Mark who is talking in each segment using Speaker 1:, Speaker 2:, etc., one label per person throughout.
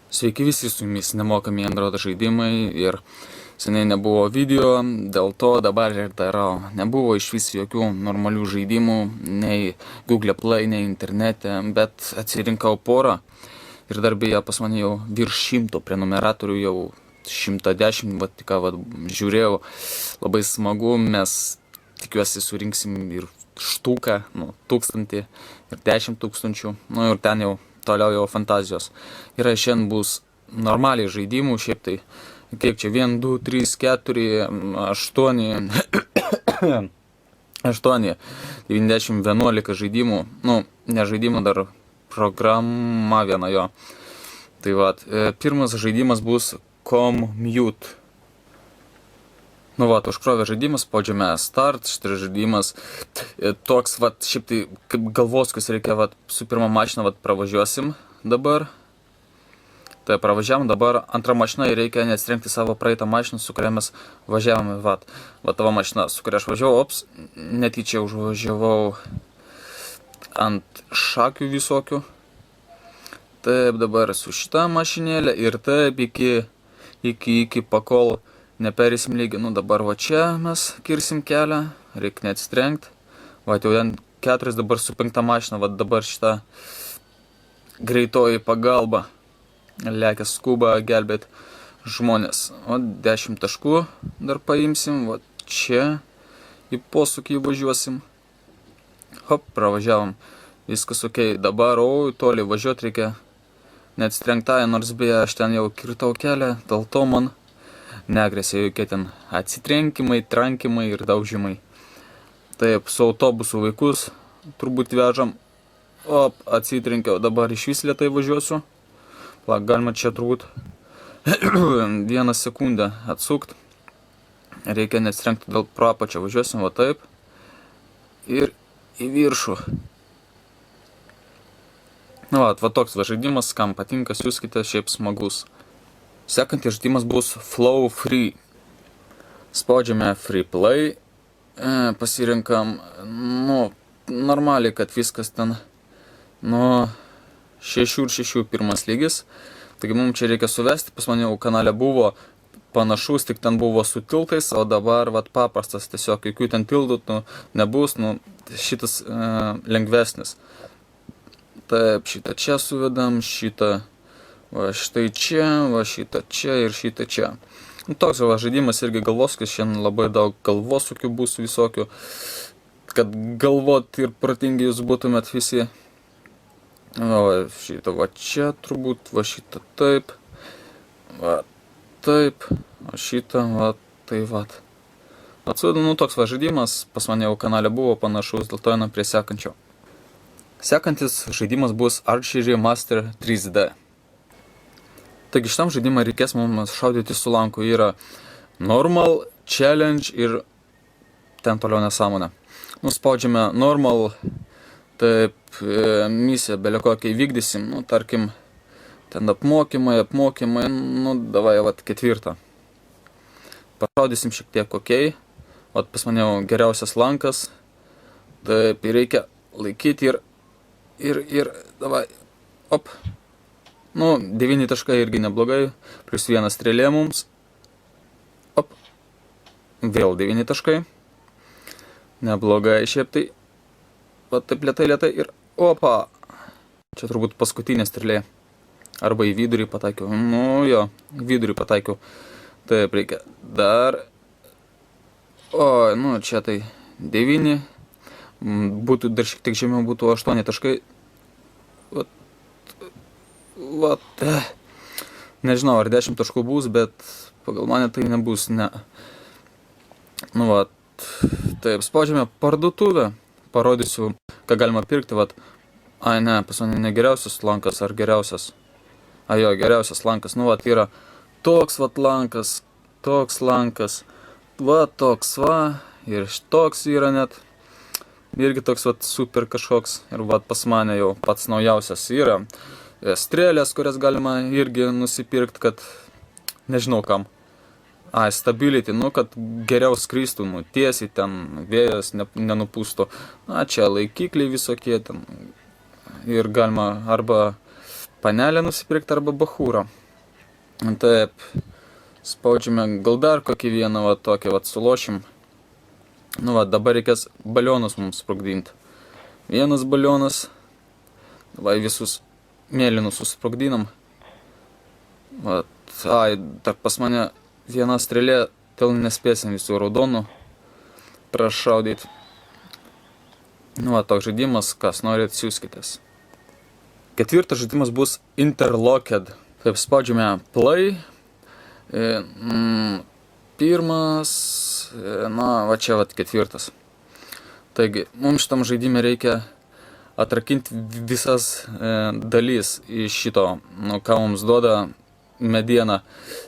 Speaker 1: Sveiki visi, su jumis nemokami Android žaidimai ir seniai nebuvo video, dėl to dabar ir darau. Nebuvo iš vis jokių normalių žaidimų, nei Google Play, nei internete, bet atsirinkau porą ir dar beje pas mane jau virš 100 prenumeratorių, jau 110, tik žiūrėjau, labai smagu, mes tikiuosi surinksim ir štuką, 1000 ir 10 000, ir ten jau toliau jau fantazijos. Ir šiandien bus normaliai žaidimų, šiaip tai, kiek čia, 1, 2, 3, 4, 8, 8, 90, 11 žaidimų, ne žaidimų, dar programa viena jo. Tai pirmas žaidimas bus Commute. Užkrovė žaidimas, spaudžiame Start, šitas žaidimas toks, šiaip tai, kaip galvoskis reikia, su pirma mašina, pravažiuosim dabar. Tai pravažiavam dabar antrą mašiną ir reikia neatsirinkti savo praeitą mašiną, su kuria mes važiavome, tavo mašina, su kuria aš važiavau, netyčia užvažiavau ant šakių visokių. Taip, dabar su šitą mašinėlę ir taip iki pakol neperėsim lygį. Dabar čia mes kirsim kelią, reikia neatsitrenkt. Jau ten 4, dabar su 5 mašina, dabar šitą greitoji pagalba lekia skuba gelbėt žmonės. 10 taškų dar paimsim, čia į posūkį važiuosim. Hop, pravažiavom, viskas ok. Dabar, toli važiuot reikia neatsitrenktąją, nors beje aš ten jau kirtau kelią, dėl to man negrėsė jokie ten atsitrenkimai, trankimai ir daužimai. Taip, su autobusu vaikus turbūt vežam. Atsitrenkiau, dabar iš vis lėtai važiuosiu. Galima čia turbūt 1 sekundę atsukt. Reikia neatsitrenkti, dėl pro apačią važiuosim, taip. Ir į viršų. Toks žaidimas, kam patinka, siūskite, šiaip smagus. Sekantis žaidimas bus Flow Free. Spaudžiame Free Play, pasirinkam, normaliai, kad viskas ten, 6 ir 6 pirmas lygis. Taigi mums čia reikia suvesti, pas mane jau kanale buvo panašus, tik ten buvo su tiltais, o dabar paprastas, tiesiog jokių ten tildų nebus, šitas lengvesnis. Taip, šitą čia suvedam, šitą štai čia, šitą čia ir šitą čia. Toks žaidimas irgi galvoskis, šiandien labai daug galvosukių bus visokių, kad galvot ir protingi jūs būtumėt visi. Šitą čia turbūt, šitą taip, taip, o šitą tai Atsudinu, toks žaidimas, pas mane jau kanale buvo panašus, dėl to einam prie sekančio. Sekantis žaidimas bus Archery Master 3D. Taigi šitam žaidimą reikės mums šaudyti su lanku. Yra Normal, Challenge ir ten toliau nesąmonė. Spaudžiame Normal, taip, misiją belekokiai vykdysim, tarkim, ten apmokymai, davai 4. Pašaudysim šiek tiek ok. Pas mane jau geriausias lankas, taip, reikia laikyti ir davai, 9 taškai irgi neblogai, plus 1 strėlė mums, vėl 9 taškai, neblogai šiaip tai, taip lėtai ir čia turbūt paskutinė strėlė, arba į vidurį pataikiau, vidurį pataikiau, taip reikia dar, čia tai 9, būtų dar šiek tiek žemiau, būtų 8 taškai, nežinau, ar 10 taškų bus, bet pagal mane tai nebus, ne. Taip, spaudžiame parduotuvę, parodysiu, ką galima pirkti, ne, pas mane ne geriausias lankas, ar geriausias, geriausias lankas, yra toks lankas, toks lankas, toks ir toks yra net, irgi toks super kažkoks, ir pas mane jau pats naujausias yra. Strėlės, kurias galima irgi nusipirkti, kad nežinau kam. Stability, kad geriau skristų, tiesiai ten vėjas nenupūstų. Čia laikikliai visokie ten. Ir galima arba panelę nusipirkti arba bachūrą. Taip, spaudžiame gal dar kokį vieną va tokį va sulošim. Nu va, dabar reikės balionus mums sprogdinti. Vienas balionas. Va, visus mėlynus susprogdinam. Va, dar pas mane viena strėlė, tai nespėsim visų raudonų prašaudyti. Nu va, toks žaidimas, kas norit, siūskitės. Ketvirtas žaidimas bus Interlocked. Taip, spaudžiame play. Pirmas, va čia vat ketvirtas. Taigi, mums šitam žaidime reikia atrakinti visas dalys iš šito, ką mums duoda mediena.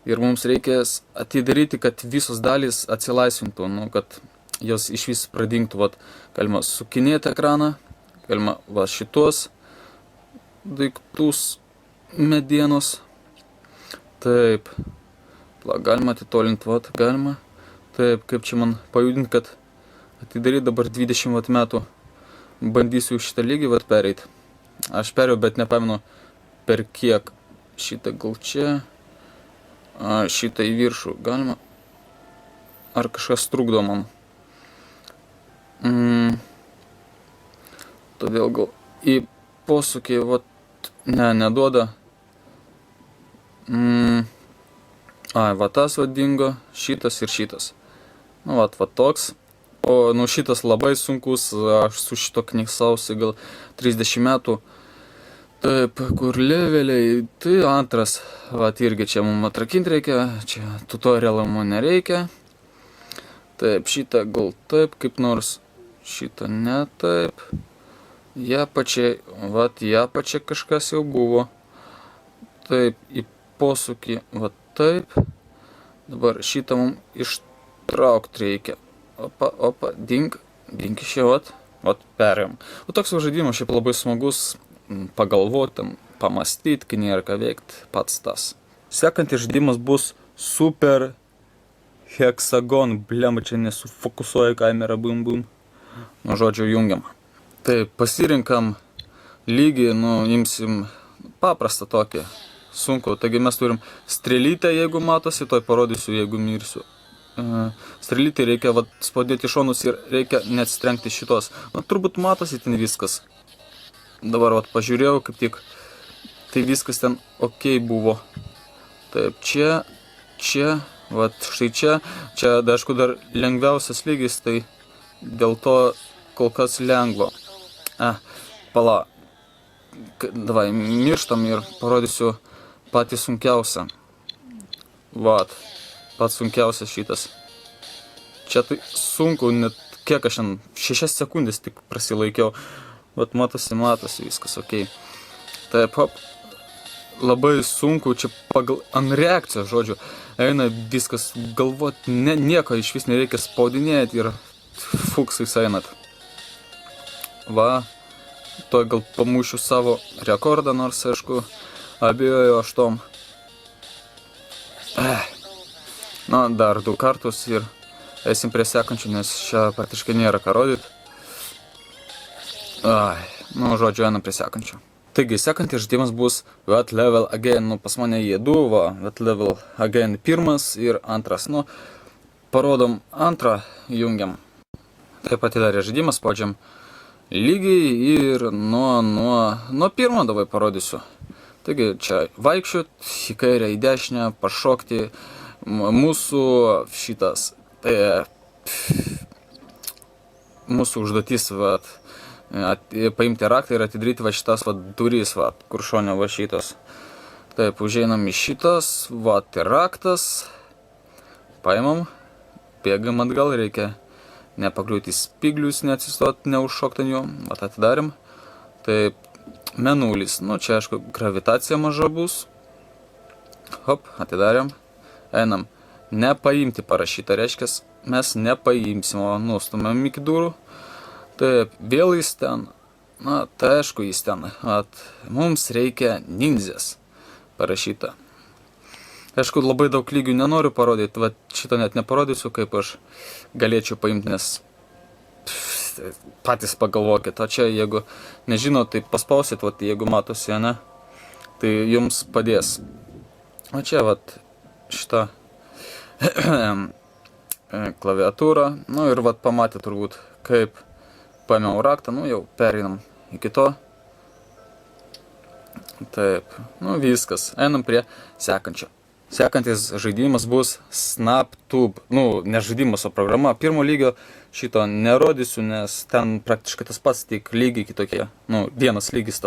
Speaker 1: Ir mums reikės atidaryti, kad visos dalys atsilaisvintų, kad jos iš vis pradingtų. Vat, galima sukinėti ekraną, galima va šitos daiktus medienos. Taip. Galima atitolinti, vat, galima. Taip, kaip čia man pajudinti, kad atidaryti dabar 20 vat metų. Bandysiu šitą lygį vat pereit. Aš perėjau, bet nepamenu per kiek. Šitą gal čia. Šitą į viršų. Galima. Ar kažkas trukdo man. Todėl gal į posūkį vat, neduoda. Va tas vadingo, šitas ir šitas. Nu, va toks. O, šitas labai sunkus, aš su šito kniksausi gal 30 metų. Taip, kur leveliai, tai antras. Va, irgi čia mums atrakinti reikia, čia tutorialą mums nereikia. Taip, šitą gal taip, kaip nors. Šitą ne taip. Japačiai, va, japačiai kažkas jau buvo. Taip, į posūkį, va taip. Dabar šitą mums ištraukti reikia. Opa, dink iš čia, vat, perėjom. O toks žaidimas šiaip labai smagus, pagalvoti, pamastyti, kai nėra ką veikti, pats tas. Sekantis žaidimas bus Super Hexagon. Blema, čia nesufokusuoja kamerą, bum. Nu, žodžiu, jungiam. Tai pasirinkam lygį, imsim paprastą tokį. Sunku, taigi mes turim strėlytę, jeigu matosi, toj parodysiu, jeigu mirsiu. Strėlytę reikia spaudėti šonus ir reikia neatstrengti šitos. Turbūt matosi ten viskas. Dabar pažiūrėjau, kaip tik, tai viskas ten ok buvo. Taip, čia, štai čia, aišku, dar lengviausias lygis, tai dėl to kol kas lengvo. Pala, davai, mirštam ir parodysiu patį sunkiausią. Vat, pats sunkiausias šitas. Čia tai sunku, net kiek aš 6 sekundės tik prasilaikiau. Vat matosi viskas, ok. Taip, hop. Labai sunku, čia pagal ant reakcijos, žodžiu, eina viskas galvot, nieko iš vis nereikia spaudinėti ir fuksais einat. Va, to gal pamušiu savo rekordą, nors, aišku, abejoju aš tom. Dar 2 kartus ir eisim prie sekančių, nes čia praktiškai nėra ką rodyti. Žodžiu, einam prie sekančių. Taigi, sekantis žaidimas bus That Level Again. Pas mane jie du, That Level Again pirmas ir antras. Parodom antrą, jungiam. Taip pat įdarė žaidimas, spaudžiam lygiai ir nuo pirmo davai parodysiu. Taigi čia vaikščiot, į kairę, į dešinę, pašokti. Mūsų šitas, mūsų užduotis, paimti raktą ir atidaryti šitas durys, kur šone šitas. Taip, užeinam į šitas, ir raktas. Paimam, bėgam atgal, reikia nepakliūti į spiglius, neatsistoti, neužšokti ant jų. Atidarėm. Taip, menulis. Čia, aišku, gravitacija maža bus. Hop, atidarėm. Einam. Nepaimti parašyta, reiškia, mes nepaimsim, o nustumėm iki durų. Taip, vėl jis ten. Tai aišku, jis ten. Mums reikia ninzės parašyta. Aišku, labai daug lygių nenoriu parodyti, šitą net neparodysiu, kaip aš galėčiau paimti, nes patys pagalvokit. O čia, jeigu nežinot, tai paspausit, jeigu matosi, ne? tai jums padės. O čia vat šitą klaviatūrą, nu ir vat pamatė turbūt, kaip paėmiau raktą, nu jau pereinam iki to. Taip, nu viskas, einam prie sekančio. Sekantis žaidimas bus SnapTube, nu ne žaidimas, o programa. Pirmo lygio šito nerodysiu, nes ten praktiškai tas pats, tik lygiai kitokie. Nu, vienas lygis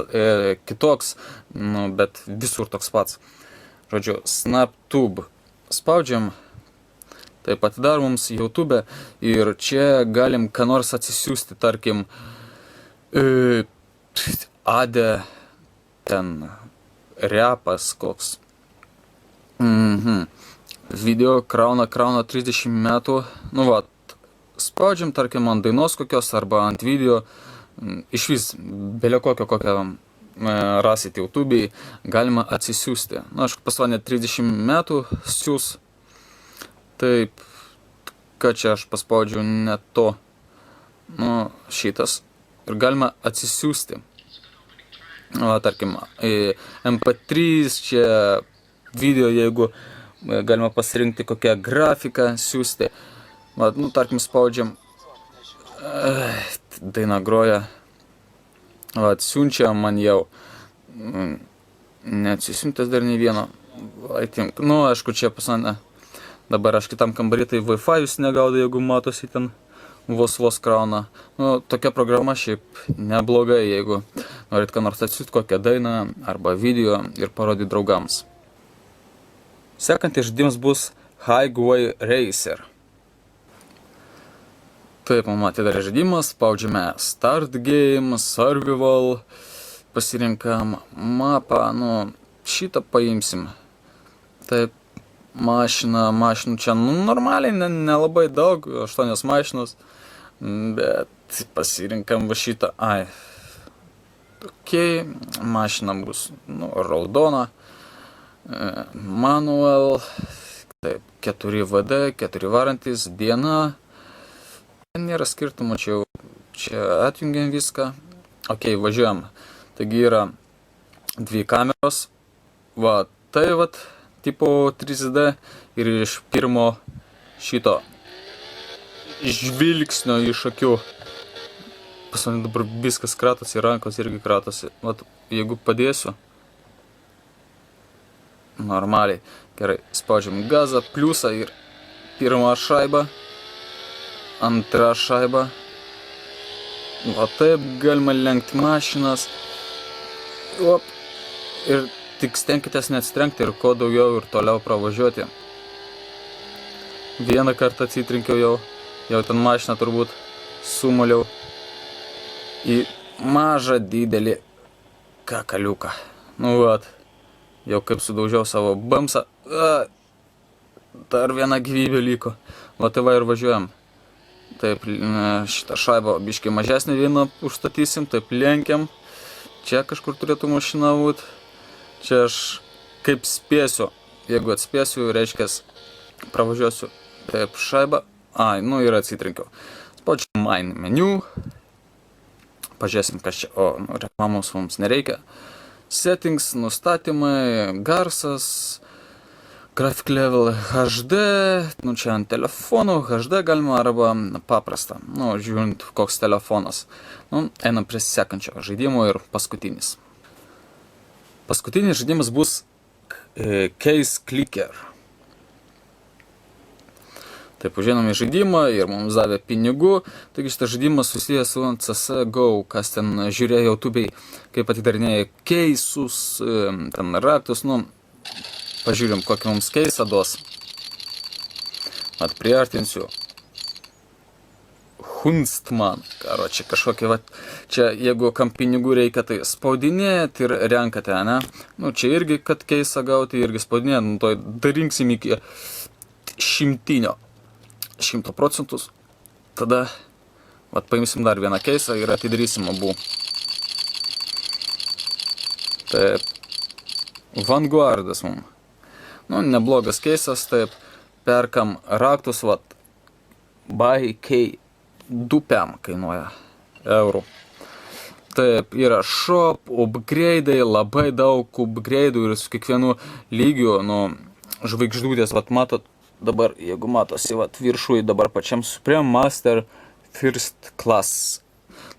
Speaker 1: kitoks, nu, bet visur toks pats. Žodžiu, SnapTube. Spaudžiam, taip atidar mums YouTube ir čia galim ką nors atsisiųsti, tarkim, Ade, ten repas koks. Video krauna 30 metų. Nu va, spaudžiam, tarkim, ant dainos kokios arba ant video. Iš vis, belio kokią rasit YouTube'ai, galima atsisiųsti. Nu, aišku, pas mane 30 metų siūs. Taip, ką čia aš paspaudžiu ne to. Nu, šitas. Ir galima atsisiųsti. Va, tarkim, MP3, čia video, jeigu galima pasirinkti kokią grafiką siūsti. Va, nu, tarkim, spaudžiam. Daina groja. Va, siunčia man jau. Neatsisiuntęs dar nei vieno. Aitink. Nu, aišku, čia pas mane. Dabar aš kitam kambarį, tai Wi-Fi jūs negaudo, jeigu matosi ten vos krauna. Nu, tokia programa šiaip neblogai, jeigu norit ką nors atsiųsti kokią dainą arba video ir parodyti draugams. Sekantis žaidimas bus Highway Racer. Taip, matė dar žaidimas, spaudžiame Start Game, Survival, pasirinkam mapą, nu, šitą paimsim. Taip, mašinų čia, nu, normaliai, nelabai daug, 8 mašinos, bet pasirinkam va šitą, okei, mašina bus, nu, raudona. Manual, taip, 4 VD, 4 varantis, diena, nėra skirtumų, čia atjungiam viską, okei, važiuojam, taigi yra 2 kameros, va, tai vat, tipo 3D ir iš pirmo šito žvilgsnio iš akių, pas mane dabar viskas kratosi, rankos irgi kratosi, vat, jeigu padėsiu, normaliai. Gerai, spaudžiam gazą, pliusą ir pirmą šaibą, antrą šaibą. Va taip galima lenkti mašinas. Op. Ir tik stenkitės neatsitrenkti ir kuo daugiau ir toliau pravažiuoti. Vieną kartą atsitrenkiau jau ten mašiną turbūt sumaliau į mažą didelį kakaliuką. Nu vat. Jau kaip sudaužiau savo bamsą, dar viena gyvybė liko. Va tai va ir važiuojam. Taip, šitą šaibą biškai mažesnį vieną užstatysim, taip lenkiam. Čia kažkur turėtų mašina būt. Čia aš kaip spėsiu, jeigu atspėsiu, reiškias pravažiuosiu. Taip, šaibą, nu ir atsitrenkiau. Spaudžiu Main meniu. Pažiūrėsim, kas čia, reklamos mums nereikia. Settings, nustatymai, garsas, graphic level HD, nu čia ant telefonų, HD galima arba paprasta, nu žiūrint koks telefonas. Nu, einam prie sekančio žaidimo ir paskutinis. Paskutinis žaidimas bus Case Clicker. Taip, užėnom į žaidimą ir mums davė pinigų. Taigi šitas žaidimas susijęs su CSGO, kas ten žiūrėjo YouTube'ai, kaip atidarinėja keisus, ten raktus, nu, pažiūrim, kokį mums keisą duos. Priartinsiu. Hunstman, karoči, kažkokį, va, čia jeigu kam pinigų reikia, tai spaudinėt ir renkate, ne? Nu, čia irgi, kad keisą gauti, irgi spaudinėt, nu, to darinksim iki 100%, tada vat, paimsim dar vieną keisą ir atidarysim abu. Taip, Vanguardas mums. Nu, neblogas keisas, taip, perkam raktus, vat, by K 2 kainuoja eurų. Taip, yra shop, upgrade'ai, labai daug upgrade'ų ir su kiekvienu lygiu, nu, žvaigždutės, vat matot, dabar, jeigu matosi, vat viršui, dabar pačiam Supreme Master First Class.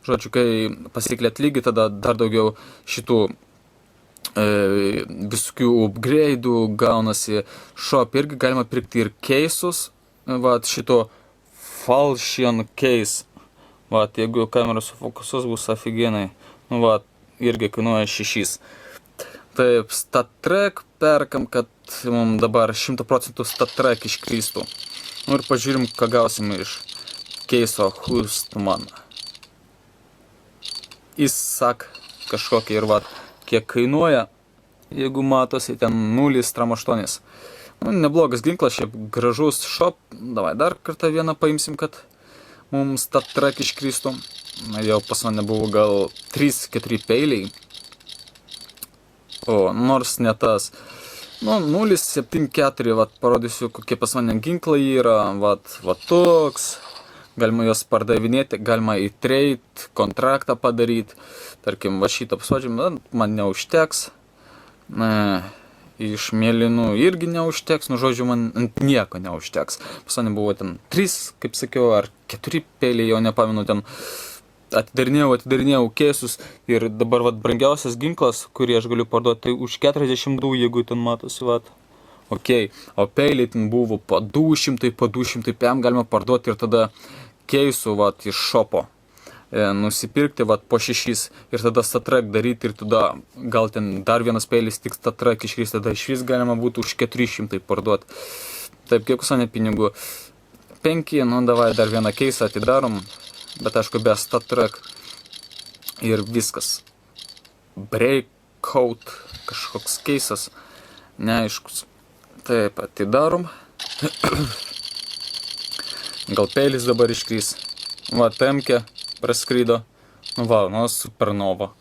Speaker 1: Žodžiu, kai pasiklėt lygį, tada dar daugiau šitų visokių upgrade'ų gaunasi. Shop irgi galima pirkti ir keisus, vat šito Falchion case. Vat, jeigu kameros fokusus bus aфиgenai, nu vat, irgi kainuoja 6. Taip, StatTrak perkam, kad mums dabar 100% StatTrak iškristų. Nu ir pažiūrim, ką gausim iš keiso Hustman. Įsak kažkokia ir vat, kiek kainuoja, jeigu matosi, ten 0,8. Nu, neblogas ginklas, šiaip gražus shop. Davai dar kartą vieną paimsim, kad mums StatTrak iškristų. Jau pas mane buvo gal 3-4 peiliai. O, nors ne tas. Nu, 0,74, vat, parodysiu, kokie pas mane ginklai yra. Vat toks. Galima juos pardavinėti, galima į trade, kontraktą padaryti. Tarkim, va šitą pasodžiam, man neužteks. Iš mėlynų irgi neužteks, nu žodžiu, man nieko neužteks. Pas mane buvo ten 3, kaip sakiau, ar 4 peiliai, jau nepamenu, ten atidarinėjau keisus ir dabar vat brangiausias ginklas, kurį aš galiu parduoti, tai už 42, jeigu ten matosi, vat. Ok, o peiliai ten buvo po 200 PM galima parduoti ir tada keisų, vat, iš šopo nusipirkti, vat, po 6 ir tada StatTrak daryti ir tada gal ten dar vienas peilis tik StatTrak iškris, tada iš vis galima būtų už 400 parduoti. Taip, kiek užsienio pinigų? 5, nu davai dar vieną keisą atidarom, bet aišku be StatTrak ir viskas. Breakout, kažkoks keisas, neaiškus. Taip, atidarom. Gal peilis dabar iškrys. Va, temkė praskrydo. Nu, va, nu, Supernova.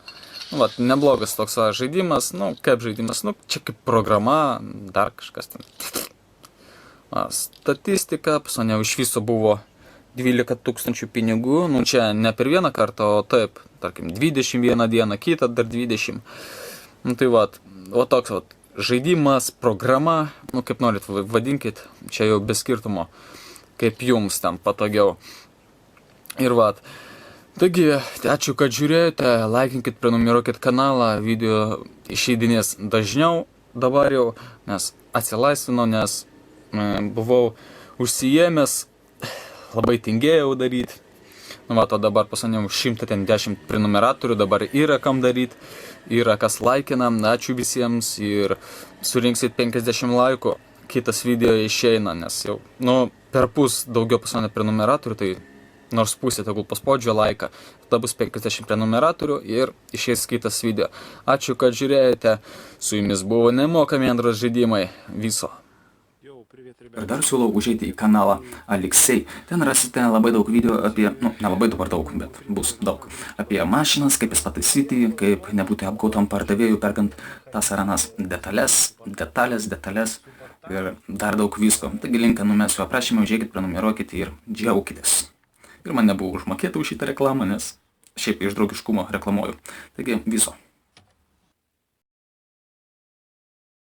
Speaker 1: Nu, va, neblogas toks žaidimas. Nu, kaip žaidimas? Nu, čia kaip programa, dar kažkas ten. Va, statistika, pas mane iš viso buvo 12 000 pinigų. Nu, čia ne per vieną kartą, o taip, tarkim, 21 dieną, kitą dar 20. Nu, tai va, o toks, va, žaidimas, programa, nu, kaip norit vadinkit, čia jau be skirtumo, kaip jums ten patogiau. Ir vat, taigi, ačiū, kad žiūrėjote, laikinkit, prenumeruokit kanalą, video išeidinės dažniau dabar jau, nes atsilaisvinau, nes buvau užsiėmęs, labai tingėjau daryti. Nu, va, o dabar pas mane 110 prenumeratorių, dabar yra kam daryti, yra kas laikina, ačiū visiems ir surinksit 50 laikų, kitas video išeina, nes jau, nu, per pus daugiau pas mane prenumeratorių, tai nors pusė tegul paspaudžia laiką, tada bus 50 prenumeratorių ir išeis kitas video. Ačiū, kad žiūrėjote, su jumis buvo nemokami Andros žaidimai, viso.
Speaker 2: Ir dar siūlau užeiti į kanalą Aleksej. Ten rasite labai daug video apie, nu, nelabai dabar daug, bet bus daug. Apie mašinas, kaip jas pataisyti, kaip nebūti apgautam pardavėjų, perkant tas ar anas detalės ir dar daug visko. Taigi linką numesiu aprašymą, užeikit, prenumeruokit ir džiaukitės. Ir man nebuvo užmokėta už šitą reklamą, nes šiaip iš draugiškumo reklamuoju. Taigi viso.